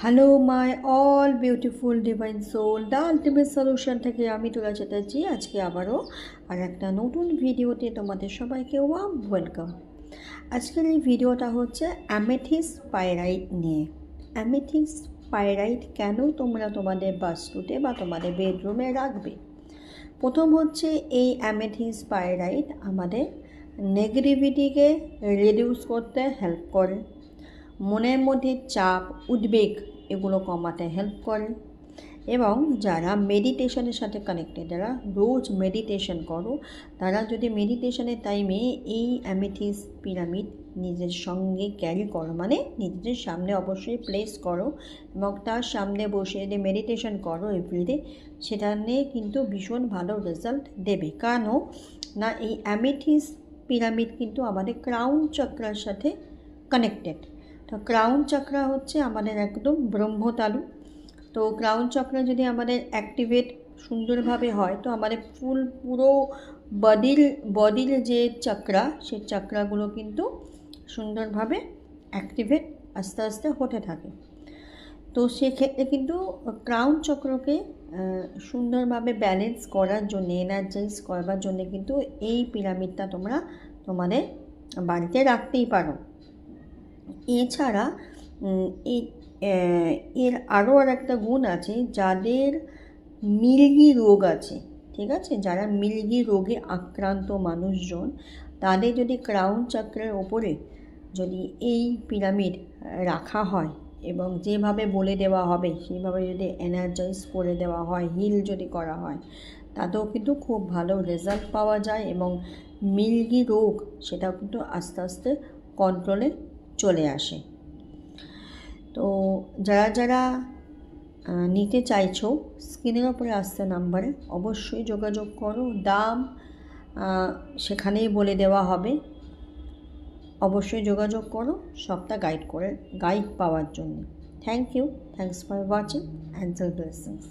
Hello my all beautiful divine soul the ultimate solution থেকে আমি তুলা চ্যাটার্জি আজকে আবারও আর একটা নতুন ভিডিওতে তোমাদের সবাইকে ওয়েলকাম। আজকের এই ভিডিওটা হচ্ছে অ্যামেথিস পাইরাইট নিয়ে। অ্যামেথিস পাইরাইট কেন তোমরা তোমাদের বাস্তুতে বা তোমাদের বেডরুমে রাখবে। প্রথম হচ্ছে এই অ্যামেথিস পাইরাইট আমাদের নেগেটিভিটিকে রিডিউস করতে হেল্প করে, মনের মধ্যে চাপ উদ্বেগ এগুলো কমাতে হেল্প করে এবং যারা মেডিটেশনের সাথে কানেক্টেড, যারা রোজ মেডিটেশন করো, তারা যদি মেডিটেশনের টাইমে এই অ্যামেথিস পিরামিড নিজের সঙ্গে ক্যারি করো, মানে নিজের সামনে অবশ্যই প্লেস করো এবং তার সামনে বসে যদি মেডিটেশন করো এভরিডে, সেটা নিয়ে কিন্তু ভীষণ ভালো রেজাল্ট দেবে। কারণ না, এই অ্যামেথিস পিরামিড কিন্তু আমাদের ক্রাউন চক্রার সাথে কানেক্টেড। তো ক্রাউন চক্রা হচ্ছে আমাদের একদম ব্রহ্মতালু। তো ক্রাউন চক্রা যদি আমাদের অ্যাক্টিভেট সুন্দরভাবে হয় তো আমাদের পুরো বডির যে চক্রা, সেই চক্রাগুলো কিন্তু সুন্দরভাবে অ্যাক্টিভেট আস্তে আস্তে হতে থাকে। তো সেক্ষেত্রে কিন্তু ক্রাউন চক্রকে সুন্দরভাবে ব্যালেন্স করার জন্য, এনার্জাইজ করবার জন্য কিন্তু এই পিরামিডটা তোমরা তোমাদের বাড়িতে রাখতেই পারো। এছাড়া এর আরও একটা গুণ আছে, যাদের মিলগি রোগ আছে, ঠিক আছে, যারা মিলগি রোগে আক্রান্ত মানুষজন, তাদের যদি ক্রাউন চক্রের ওপরে যদি এই পিরামিড রাখা হয় এবং যেভাবে বলে দেওয়া হবে সেইভাবে যদি এনার্জাইজ করে দেওয়া হয়, হিল যদি করা হয়, তাতেও কিন্তু খুব ভালো রেজাল্ট পাওয়া যায় এবং মিলগি রোগ সেটাও কিন্তু আস্তে আস্তে কন্ট্রোলে চলে আসে। তো যারা যারা নিতে চাইছো, স্ক্রিনের ওপরে আসছে নাম্বারে অবশ্যই যোগাযোগ করো। দাম সেখানেই বলে দেওয়া হবে, অবশ্যই যোগাযোগ করো সবটা গাইড পাওয়ার জন্য। Thank you, thanks for watching, angel blessings.